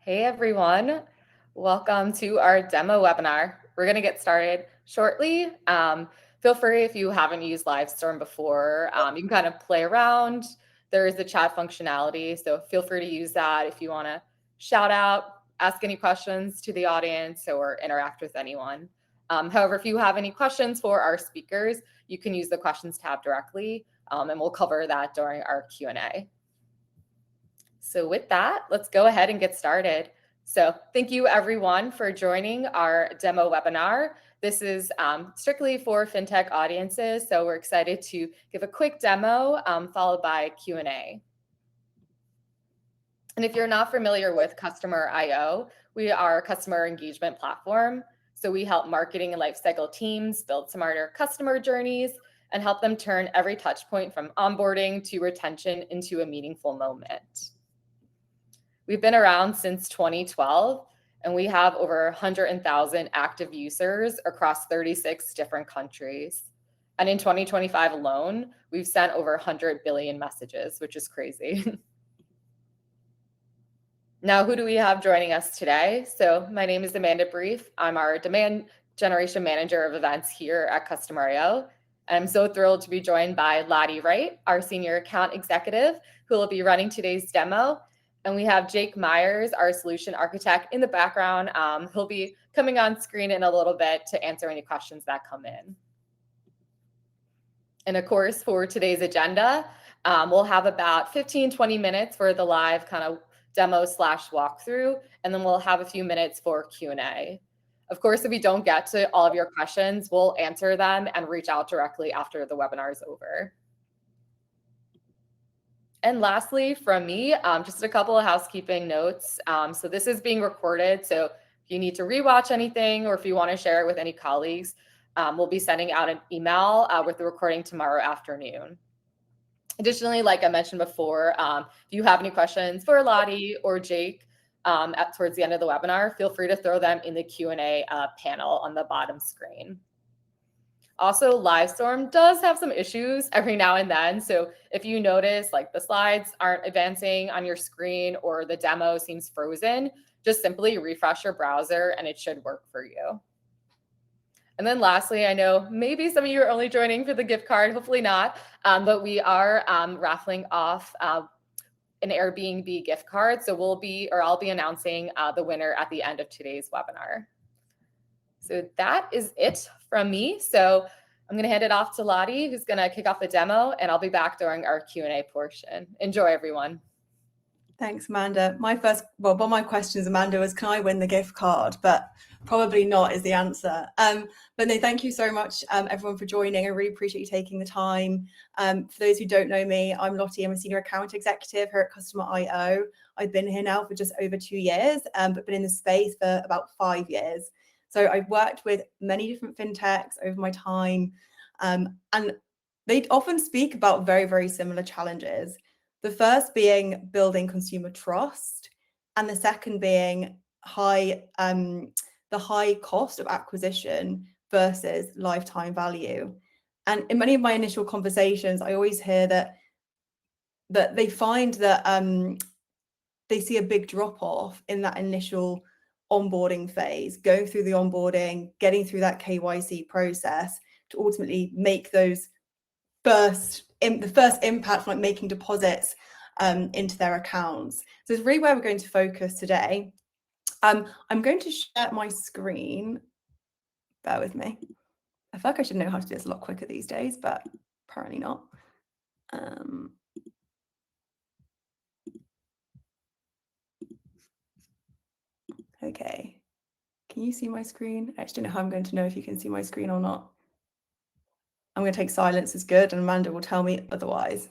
Hey everyone, welcome to our demo webinar. We're going to get started shortly. Feel free if you haven't used Livestorm before, you can kind of play around. There is the chat functionality, so feel free to use that if you want to shout out, ask any questions to the audience, or interact with anyone. However, if you have any questions for our speakers, you can use the questions tab directly, and we'll cover that during our Q&A. So with that, let's go ahead and get started. So thank you everyone for joining our demo webinar. This is strictly for FinTech audiences, so we're excited to give a quick demo followed by a Q&A. And if you're not familiar with Customer IO, we are a customer engagement platform. So we help marketing and lifecycle teams build smarter customer journeys and help them turn every touch point from onboarding to retention into a meaningful moment. We've been around since 2012, and we have over 100,000 active users across 36 different countries. And in 2025 alone, we've sent over 100 billion messages, which is crazy. Now, who do we have joining us today? So my name is Amanda Brief. I'm our demand generation manager of events here at Customer.io. And I'm so thrilled to be joined by Lottie Wright, our senior account executive, who will be running today's demo. And we have Jake Myers, our solution architect, in the background. He'll be coming on screen in a little bit to answer any questions that come in. And of course, for today's agenda, we'll have about 15-20 minutes for the live kind of demo / walkthrough, and then we'll have a few minutes for Q&A. Of course, if we don't get to all of your questions, we'll answer them and reach out directly after the webinar is over. And lastly, from me, just a couple of housekeeping notes. So this is being recorded. So if you need to rewatch anything or if you want to share it with any colleagues, we'll be sending out an email with the recording tomorrow afternoon. Additionally, like I mentioned before, if you have any questions for Lottie or Jake towards the end of the webinar, feel free to throw them in the Q&A panel on the bottom screen. Also, Livestorm does have some issues every now and then. So if you notice like the slides aren't advancing on your screen or the demo seems frozen, just simply refresh your browser and it should work for you. And then lastly, I know maybe some of you are only joining for the gift card, hopefully not, but we are raffling off an Airbnb gift card. So I'll be announcing the winner at the end of today's webinar. So that is it from me. So I'm going to hand it off to Lottie, who's going to kick off the demo, and I'll be back during our Q&A portion. Enjoy, everyone. Thanks, Amanda. One of my questions, Amanda, was can I win the gift card? But probably not is the answer. But no, thank you so much, everyone, for joining. I really appreciate you taking the time. For those who don't know me, I'm Lottie. I'm a senior account executive here at Customer.io. I've been here now for just over 2 years, but been in the space for about 5 years. So I've worked with many different fintechs over my time, and they often speak about very, very similar challenges. The first being building consumer trust, and the second being the high cost of acquisition versus lifetime value. And in many of my initial conversations, I always hear that they find that they see a big drop off in that initial onboarding phase, going through the onboarding, getting through that KYC process to ultimately make those the first impact, like making deposits into their accounts. So it's really where we're going to focus today. I'm going to share my screen. Bear with me. I feel like I should know how to do this a lot quicker these days, but apparently not. Okay. Can you see my screen? I actually don't know how I'm going to know if you can see my screen or not. I'm going to take silence as good, and Amanda will tell me otherwise.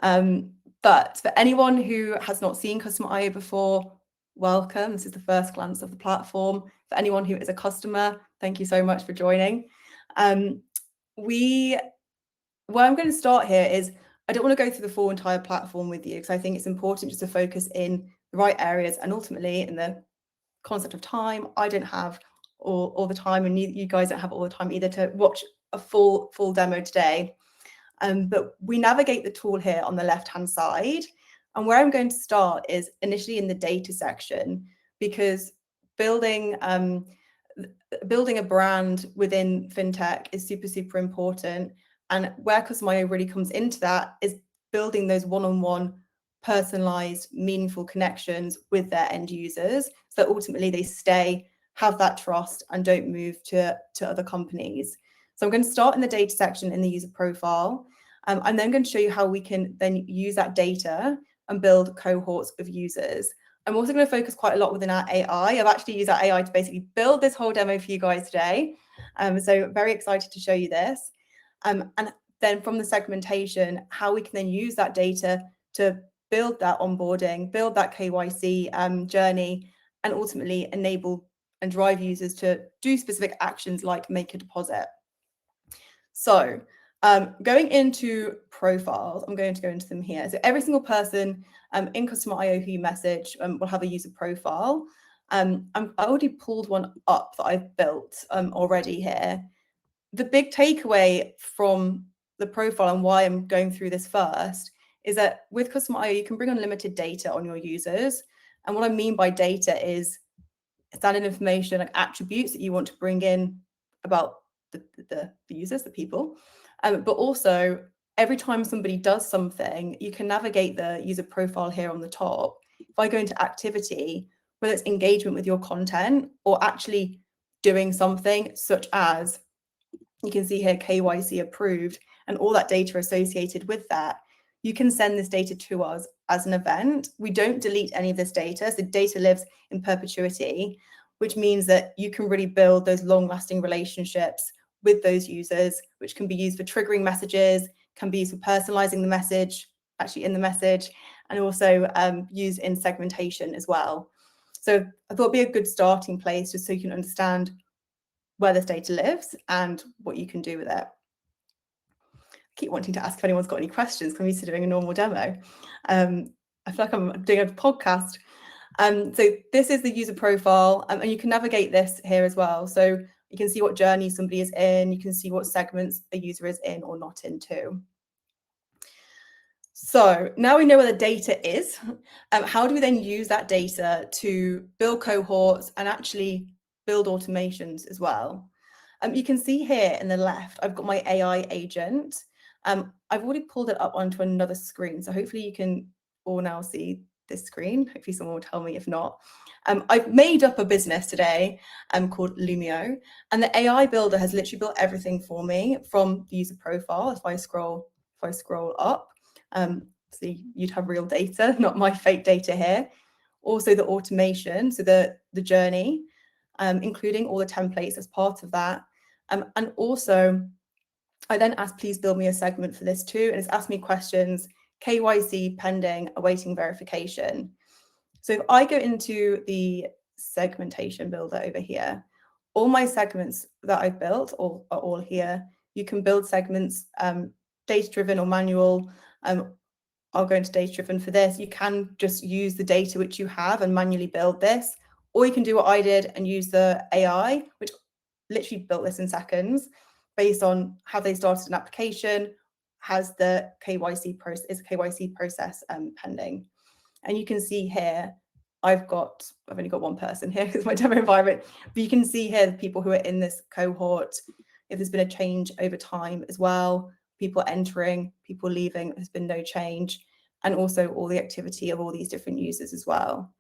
But for anyone who has not seen Customer.io before, welcome. This is the first glance of the platform. For anyone who is a customer, thank you so much for joining. Where I'm going to start here is I don't want to go through the full entire platform with you because I think it's important just to focus in the right areas, and ultimately in the concept of time, I don't have all the time, and you guys don't have all the time either to watch a full demo today. But we navigate the tool here on the left hand side, and where I'm going to start is initially in the data section, because building a brand within fintech is super, super important. And where Custom IO really comes into that is building those one-on-one personalized, meaningful connections with their end users, so that ultimately they stay, have that trust, and don't move to other companies. So I'm going to start in the data section in the user profile. I'm then going to show you how we can then use that data and build cohorts of users. I'm also going to focus quite a lot within our AI. I've actually used our AI to basically build this whole demo for you guys today. So very excited to show you this. And then from the segmentation, how we can then use that data to build that onboarding, build that KYC journey, and ultimately enable and drive users to do specific actions like make a deposit. So going into profiles, I'm going to go into them here. So every single person in Customer IO who you message will have a user profile. I already pulled one up that I've built already here. The big takeaway from the profile and why I'm going through this first is that with Customer IO, you can bring unlimited data on your users. And what I mean by data is standard information, like attributes that you want to bring in about the users, the people. But also, every time somebody does something, you can navigate the user profile here on the top. If I go into activity, whether it's engagement with your content or actually doing something, such as you can see here KYC approved and all that data associated with that, you can send this data to us as an event. We don't delete any of this data. So data lives in perpetuity, which means that you can really build those long-lasting relationships with those users, which can be used for triggering messages, can be used for personalizing the message, actually in the message, and also used in segmentation as well. So I thought it'd be a good starting place just so you can understand where this data lives and what you can do with it. I keep wanting to ask if anyone's got any questions because I'm used to doing a normal demo. I feel like I'm doing a podcast. So this is the user profile, and you can navigate this here as well. So you can see what journey somebody is in, you can see what segments a user is in or not into. So now we know where the data is. How do we then use that data to build cohorts and actually build automations as well? You can see here in the left, I've got my AI agent. I've already pulled it up onto another screen. So hopefully you can all now see this screen. Hopefully someone will tell me if not. I've made up a business today called Lumio, and the AI builder has literally built everything for me from the user profile. If I scroll up, so you'd have real data, not my fake data here. Also the automation, so the journey, including all the templates as part of that. And also, I then asked, please build me a segment for this too. And it's asked me questions, KYC pending, awaiting verification. So if I go into the segmentation builder over here, all my segments that I've built are all here. You can build segments, data-driven or manual. I'll go into data-driven for this. You can just use the data which you have and manually build this, or you can do what I did and use the AI, which literally built this in seconds based on how they started an application, has the KYC process pending. And you can see here, I've only got one person here because my demo environment, but you can see here the people who are in this cohort, if there's been a change over time as well, people entering, people leaving, there's been no change, and also all the activity of all these different users as well.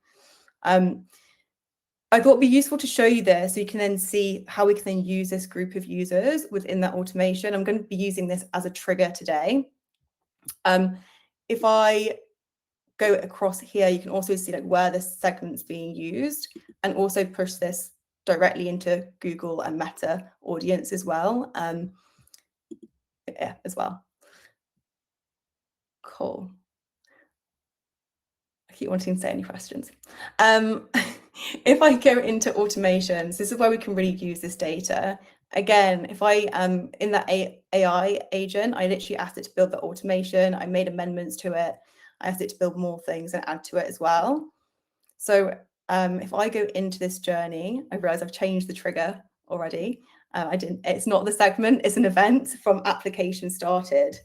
I thought it'd be useful to show you this so you can then see how we can then use this group of users within that automation. I'm going to be using this as a trigger today. If I go across here, you can also see like where this segment's being used, and also push this directly into Google and Meta audience as well. Yeah, as well. Cool. I keep wanting to say any questions. If I go into automations, this is where we can really use this data. Again, if I in that AI agent, I literally asked it to build the automation. I made amendments to it. I asked it to build more things and add to it as well. So if I go into this journey, I realize I've changed the trigger already. It's not the segment, it's an event from application started.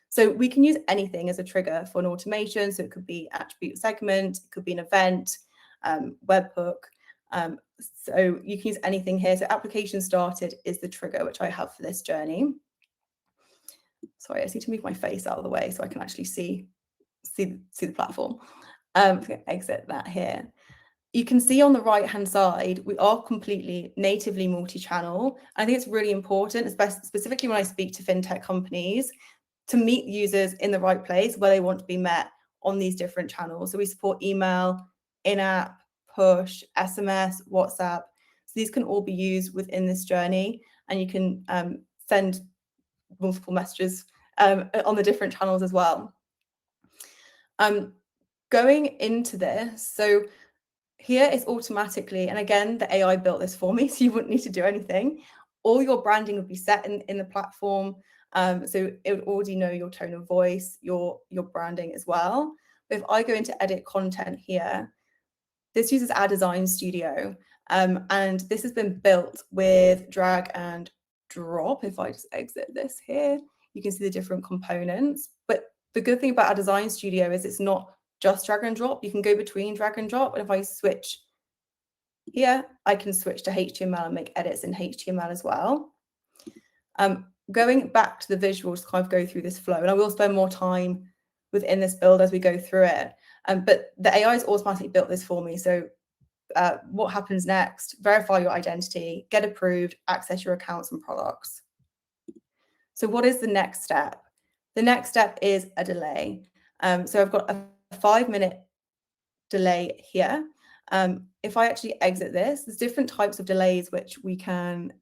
So we can use anything as a trigger for an automation. So it could be attribute segment, it could be an event. webhook. So you can use anything here. So application started is the trigger, which I have for this journey. Sorry, I just need to move my face out of the way so I can actually see the platform. I'm going to exit that here. You can see on the right-hand side, we are completely natively multi-channel. I think it's really important, specifically when I speak to fintech companies, to meet users in the right place where they want to be met on these different channels. So we support email, in-app, push, SMS, WhatsApp. So these can all be used within this journey, and you can send multiple messages on the different channels as well. Going into this, so here is automatically, and again, the AI built this for me, so you wouldn't need to do anything. All your branding would be set in the platform. So it would already know your tone of voice, your branding as well. But if I go into edit content here, this uses our design studio. And this has been built with drag and drop. If I just exit this here, you can see the different components. But the good thing about our design studio is it's not just drag and drop. You can go between drag and drop. And if I switch here, I can switch to HTML and make edits in HTML as well. Going back to the visuals to kind of go through this flow, and I will spend more time within this build as we go through it. But the AI has automatically built this for me. So what happens next? Verify your identity, get approved, access your accounts and products. So what is the next step? The next step is a delay. So I've got a 5-minute delay here. If I actually exit this, there's different types of delays which we can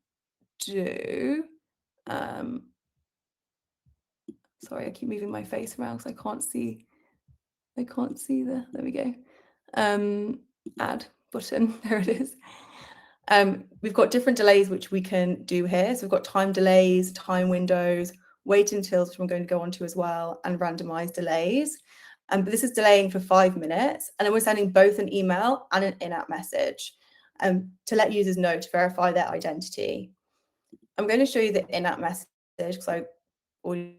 do. Sorry, I keep moving my face around because I can't see there we go. Add button, there it is. We've got different delays which we can do here. So we've got time delays, time windows, wait until, which I'm going to go on to as well, and randomized delays. But this is delaying for 5 minutes, and then we're sending both an email and an in-app message to let users know to verify their identity. I'm going to show you the in-app message because I've already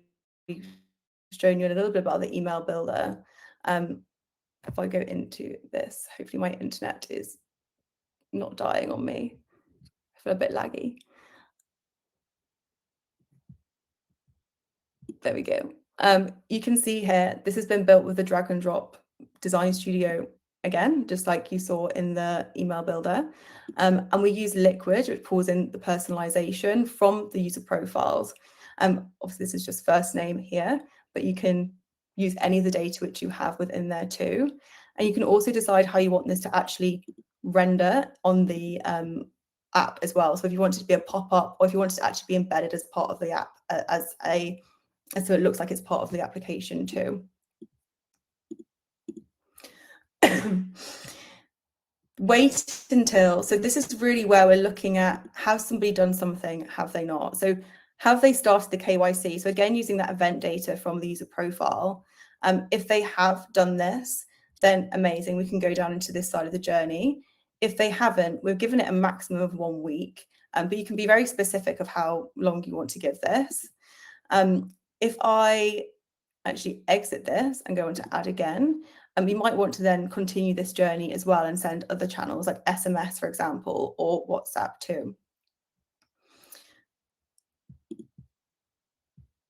shown you a little bit about the email builder. If I go into this, hopefully my internet is not dying on me. I feel a bit laggy. There we go. You can see here, this has been built with the drag and drop design studio again, just like you saw in the email builder. And we use Liquid, which pulls in the personalization from the user profiles. Obviously, this is just first name here, but you can use any of the data which you have within there too. And you can also decide how you want this to actually render on the app as well. So if you want it to be a pop-up, or if you want it to actually be embedded as part of the app, so it looks like it's part of the application too. Wait until, so this is really where we're looking at, has somebody done something, have they not? So have they started the KYC? So again, using that event data from the user profile. If they have done this, then amazing, we can go down into this side of the journey. If they haven't, we've given it a maximum of 1 week, but you can be very specific of how long you want to give this. If I actually exit this and go into add again, and we might want to then continue this journey as well and send other channels like SMS, for example, or WhatsApp too.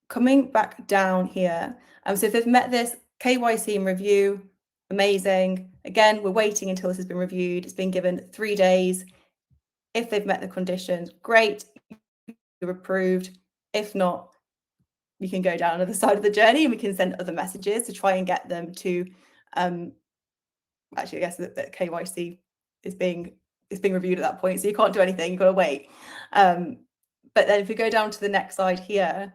Coming back down here, so if they've met this KYC and review, amazing. Again, we're waiting until this has been reviewed. It's been given 3 days. If they've met the conditions, great, you're approved. If not, we can go down another side of the journey and we can send other messages to try and get them to actually, I guess that KYC is being reviewed at that point, so you can't do anything, you've got to wait. But then if we go down to the next slide here,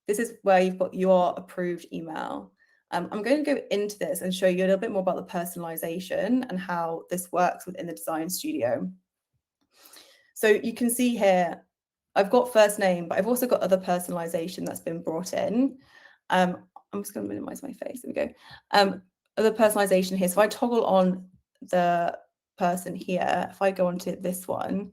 this is where you've got your approved email. I'm going to go into this and show you a little bit more about the personalization and how this works within the design studio. So you can see here, I've got first name, but I've also got other personalization that's been brought in. I'm just going to minimize my face. There we go. Other personalization here. So if I toggle on the person here, if I go onto this one,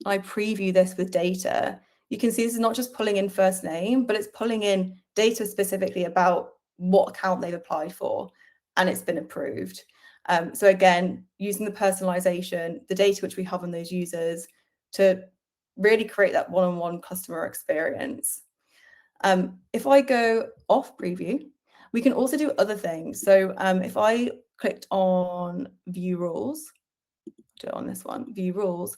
I preview this with data, you can see this is not just pulling in first name, but it's pulling in data specifically about what account they've applied for, and it's been approved. So again, using the personalization, the data which we have on those users to really create that one-on-one customer experience. If I go off preview, we can also do other things. So if I clicked on view rules, do it on this one, view rules,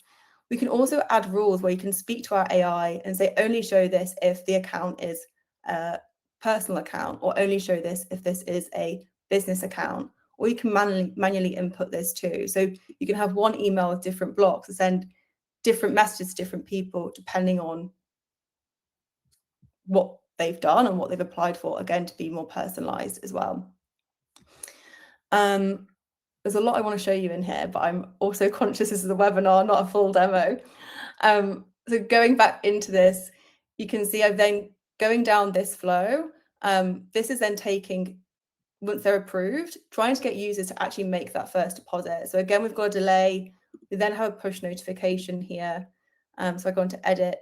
we can also add rules where you can speak to our AI and say, only show this if the account is a personal account, or only show this if this is a business account, or you can manually input this too. So you can have one email with different blocks and send different messages to different people depending on what they've done and what they've applied for, again, to be more personalized as well. There's a lot I want to show you in here, but I'm also conscious this is a webinar, not a full demo. So going back into this, you can see I've then going down this flow. This is then taking, once they're approved, trying to get users to actually make that first deposit. So again, we've got a delay. We then have a push notification here. So I go into edit.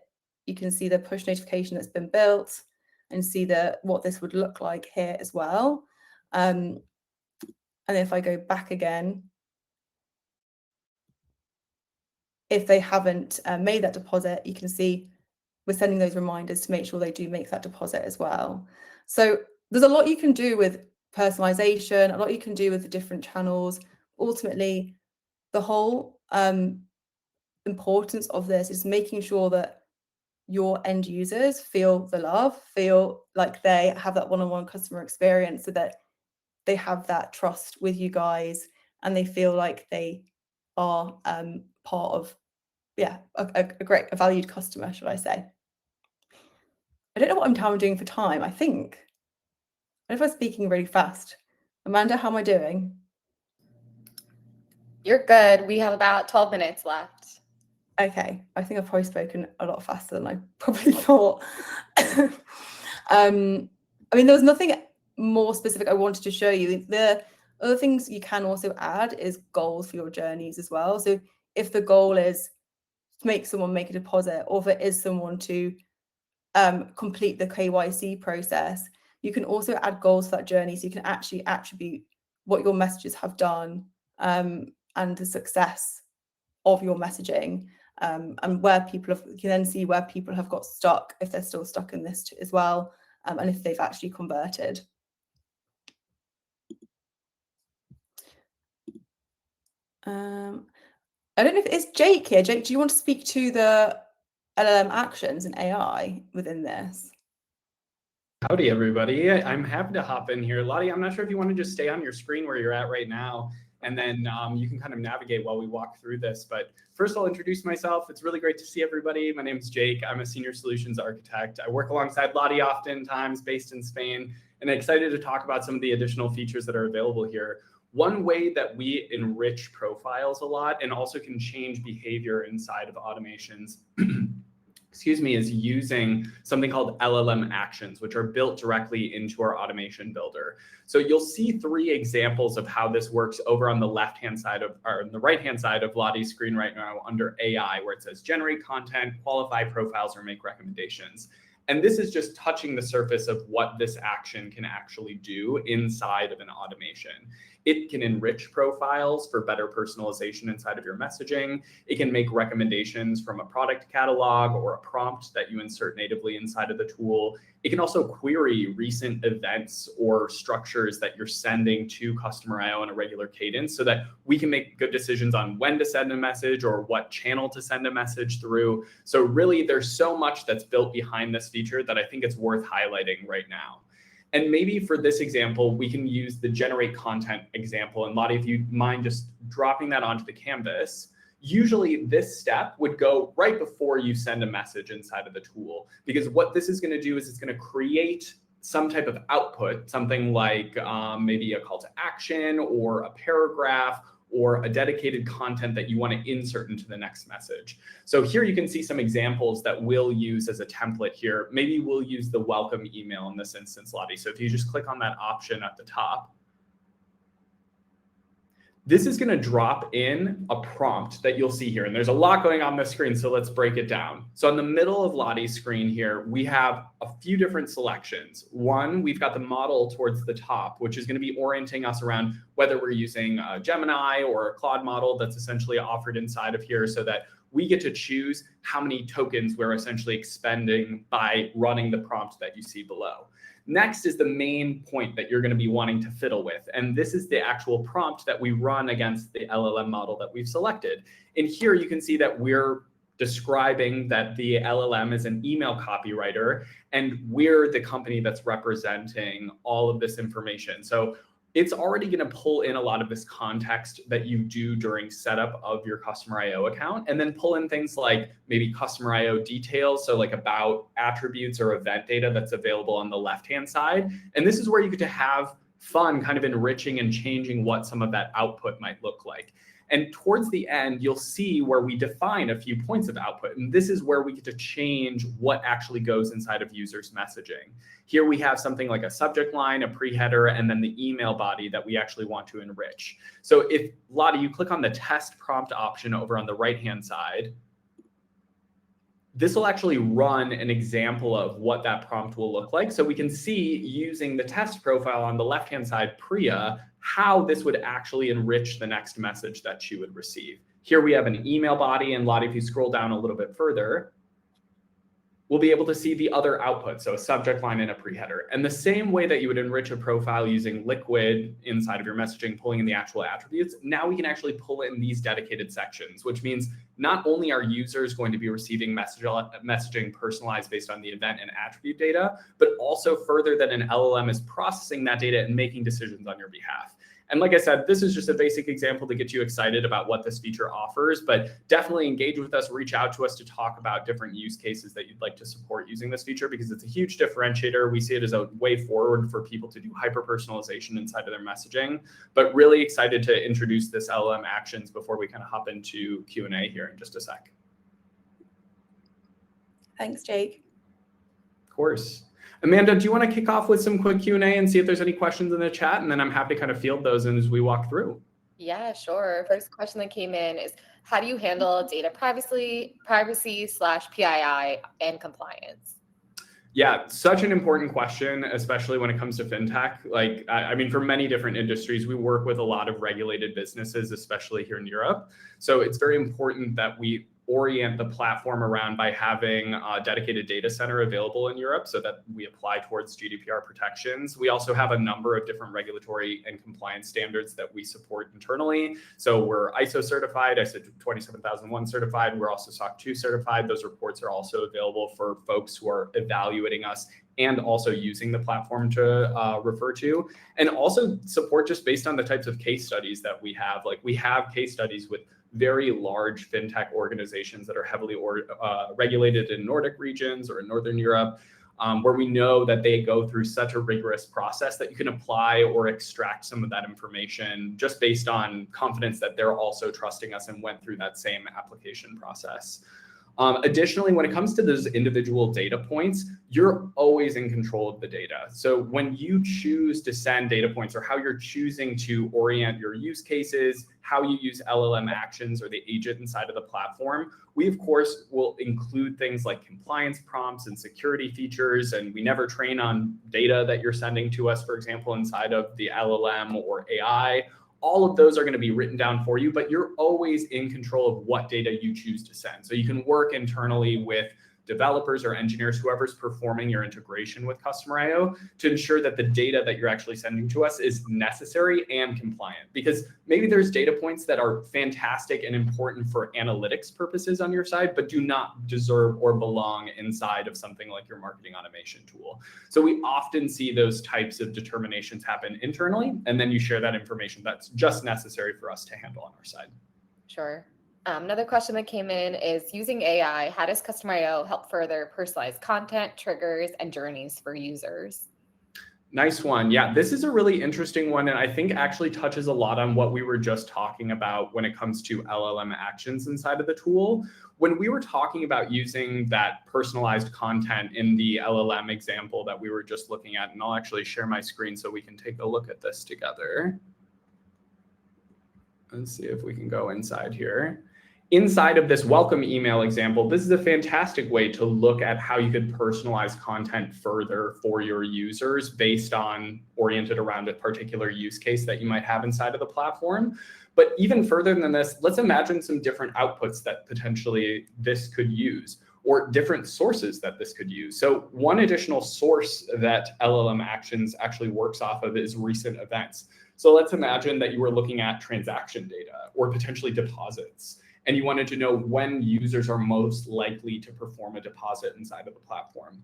You can see the push notification that's been built and see what this would look like here as well. And if I go back again, if they haven't made that deposit, you can see we're sending those reminders to make sure they do make that deposit as well. So there's a lot you can do with personalization, a lot you can do with the different channels. Ultimately, the whole importance of this is making sure that your end users feel the love, feel like they have that one-on-one customer experience, so that they have that trust with you guys and they feel like they are part of, a valued customer, should I say. I don't know what I'm doing for time. I don't know if I'm speaking really fast. Amanda, how am I doing? You're good. We have about 12 minutes left. Okay, I think I've probably spoken a lot faster than I probably thought. I mean, there was nothing more specific I wanted to show you. The other things you can also add is goals for your journeys as well. So if the goal is to make someone make a deposit, or if it is someone to complete the KYC process, you can also add goals for that journey, so you can actually attribute what your messages have done and the success of your messaging, and where people you can then see where people have got stuck, if they're still stuck in this as well, and if they've actually converted. I don't know if it's Jake here. Jake, do you want to speak to the LLM actions and AI within this? Howdy, everybody. I'm happy to hop in here. Lottie, I'm not sure if you want to just stay on your screen where you're at right now, and then you can kind of navigate while we walk through this. But first, I'll introduce myself. It's really great to see everybody. My name is Jake. I'm a senior solutions architect. I work alongside Lottie oftentimes, based in Spain, and I'm excited to talk about some of the additional features that are available here. One way that we enrich profiles a lot and also can change behavior inside of automations is using something called LLM actions, which are built directly into our automation builder. So you'll see 3 examples of how this works over on the left-hand side of, or the right-hand side of Lottie's screen right now under AI, where it says generate content, qualify profiles, or make recommendations. And this is just touching the surface of what this action can actually do inside of an automation. It can enrich profiles for better personalization inside of your messaging. It can make recommendations from a product catalog or a prompt that you insert natively inside of the tool. It can also query recent events or structures that you're sending to Customer I/O on a regular cadence, so that we can make good decisions on when to send a message or what channel to send a message through. So really, there's so much that's built behind this feature that I think it's worth highlighting right now. And maybe for this example, we can use the generate content example. And Lottie, if you mind just dropping that onto the canvas, usually this step would go right before you send a message inside of the tool, because what this is going to do is it's going to create some type of output, something like maybe a call to action or a paragraph or a dedicated content that you want to insert into the next message. So here you can see some examples that we'll use as a template here. Maybe we'll use the welcome email in this instance, Lottie. So if you just click on that option at the top, this is going to drop in a prompt that you'll see here. And there's a lot going on the screen, so let's break it down. So in the middle of Lottie's screen here, we have a few different selections. One, we've got the model towards the top, which is going to be orienting us around whether we're using a Gemini or a Claude model that's essentially offered inside of here, so that we get to choose how many tokens we're essentially expending by running the prompt that you see below. Next is the main point that you're going to be wanting to fiddle with. And this is the actual prompt that we run against the LLM model that we've selected. And here you can see that we're describing that the LLM is an email copywriter, and we're the company that's representing all of this information. So it's already going to pull in a lot of this context that you do during setup of your Customer IO account, and then pull in things like maybe Customer IO details, so like about attributes or event data that's available on the left-hand side. And this is where you get to have fun kind of enriching and changing what some of that output might look like. And towards the end, you'll see where we define a few points of output. And this is where we get to change what actually goes inside of users' messaging. Here we have something like a subject line, a pre-header, and then the email body that we actually want to enrich. So if, Lottie, you click on the test prompt option over on the right-hand side, this will actually run an example of what that prompt will look like. So we can see, using the test profile on the left-hand side, Priya, how this would actually enrich the next message that she would receive. Here we have an email body, and Lottie, if you scroll down a little bit further, we'll be able to see the other output, so a subject line and a pre-header. And the same way that you would enrich a profile using Liquid inside of your messaging, pulling in the actual attributes, now we can actually pull in these dedicated sections, which means not only are users going to be receiving messaging personalized based on the event and attribute data, but also further that an LLM is processing that data and making decisions on your behalf. And like I said, this is just a basic example to get you excited about what this feature offers, but definitely engage with us, reach out to us to talk about different use cases that you'd like to support using this feature, because it's a huge differentiator. We see it as a way forward for people to do hyper-personalization inside of their messaging, but really excited to introduce this LLM Actions before we kind of hop into Q&A here in just a sec. Thanks, Jake. Of course. Amanda, do you want to kick off with some quick Q&A and see if there's any questions in the chat? And then I'm happy to kind of field those as we walk through. Yeah, sure. First question that came in is, how do you handle data privacy/PII and compliance? Yeah, such an important question, especially when it comes to fintech. Like, I mean, for many different industries, we work with a lot of regulated businesses, especially here in Europe. So it's very important that we orient the platform around by having a dedicated data center available in Europe so that we apply towards GDPR protections. We also have a number of different regulatory and compliance standards that we support internally. So we're ISO certified, ISO 27001 certified. We're also SOC 2 certified. Those reports are also available for folks who are evaluating us and also using the platform to refer to, and also support just based on the types of case studies that we have. Like, we have case studies with very large fintech organizations that are heavily regulated in Nordic regions or in Northern Europe, where we know that they go through such a rigorous process that you can apply or extract some of that information just based on confidence that they're also trusting us and went through that same application process. Additionally, when it comes to those individual data points, you're always in control of the data. So when you choose to send data points, or how you're choosing to orient your use cases, how you use LLM Actions or the agent inside of the platform, we of course will include things like compliance prompts and security features, and we never train on data that you're sending to us, for example, inside of the LLM or AI. All of those are going to be written down for you, but you're always in control of what data you choose to send. So you can work internally with developers or engineers, whoever's performing your integration with Customer IO, to ensure that the data that you're actually sending to us is necessary and compliant. Because maybe there's data points that are fantastic and important for analytics purposes on your side, but do not deserve or belong inside of something like your marketing automation tool. So we often see those types of determinations happen internally, and then you share that information that's just necessary for us to handle on our side. Sure. Another question that came in is, using AI, how does Customer IO help further personalize content, triggers, and journeys for users? Nice one. Yeah, this is a really interesting one, and I think actually touches a lot on what we were just talking about when it comes to LLM Actions inside of the tool. When we were talking about using that personalized content in the LLM example that we were just looking at, and I'll actually share my screen so we can take a look at this together. Let's see if we can go inside here. inside of this welcome email example, this is a fantastic way to look at how you could personalize content further for your users based on oriented around a particular use case that you might have inside of the platform. But even further than this, let's imagine some different outputs that potentially this could use, or different sources that this could use. So one additional source that LLM Actions actually works off of is recent events. So let's imagine that you were looking at transaction data or potentially deposits, and you wanted to know when users are most likely to perform a deposit inside of the platform.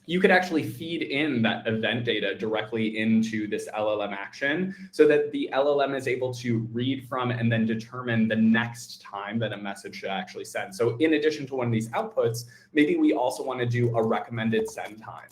You could actually feed in that event data directly into this LLM action so that the LLM is able to read from and then determine the next time that a message should actually send. So in addition to one of these outputs, maybe we also want to do a recommended send time.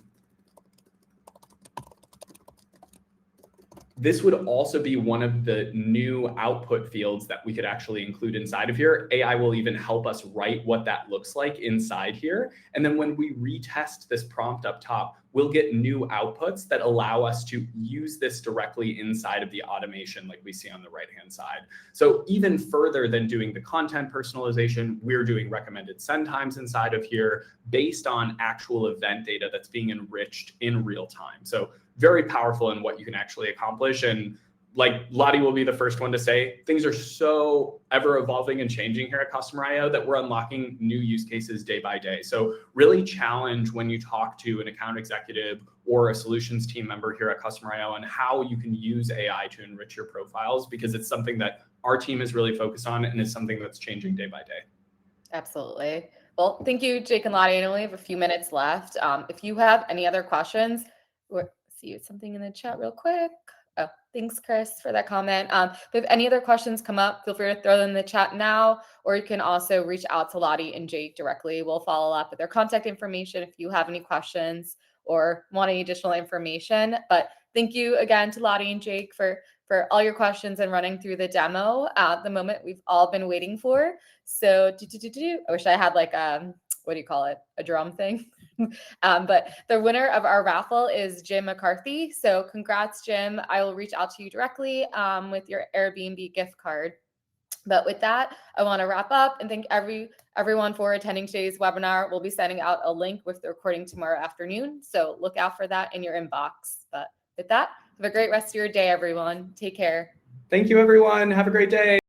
This would also be one of the new output fields that we could actually include inside of here. AI will even help us write what that looks like inside here. And then when we retest this prompt up top, we'll get new outputs that allow us to use this directly inside of the automation like we see on the right-hand side. So even further than doing the content personalization, we're doing recommended send times inside of here based on actual event data that's being enriched in real time. So very powerful in what you can actually accomplish. And like Lottie will be the first one to say, things are so ever evolving and changing here at Customer I/O that we're unlocking new use cases day by day. So really challenge when you talk to an account executive or a solutions team member here at Customer I/O on how you can use AI to enrich your profiles, because it's something that our team is really focused on and is something that's changing day by day. Absolutely. Well, thank you, Jake and Lottie. I only have a few minutes left. If you have any other questions, see something in the chat real quick. Oh, thanks, Chris, for that comment. If any other questions come up, feel free to throw them in the chat now, or you can also reach out to Lottie and Jake directly. We'll follow up with their contact information if you have any questions or want any additional information. But thank you again to Lottie and Jake for all your questions and running through the demo at the moment we've all been waiting for. So I wish I had like what do you call it? A drum thing. But the winner of our raffle is Jim McCarthy. So congrats, Jim. I will reach out to you directly with your Airbnb gift card. But with that, I want to wrap up and thank everyone for attending today's webinar. We'll be sending out a link with the recording tomorrow afternoon. So look out for that in your inbox. But with that, have a great rest of your day, everyone. Take care. Thank you, everyone. Have a great day.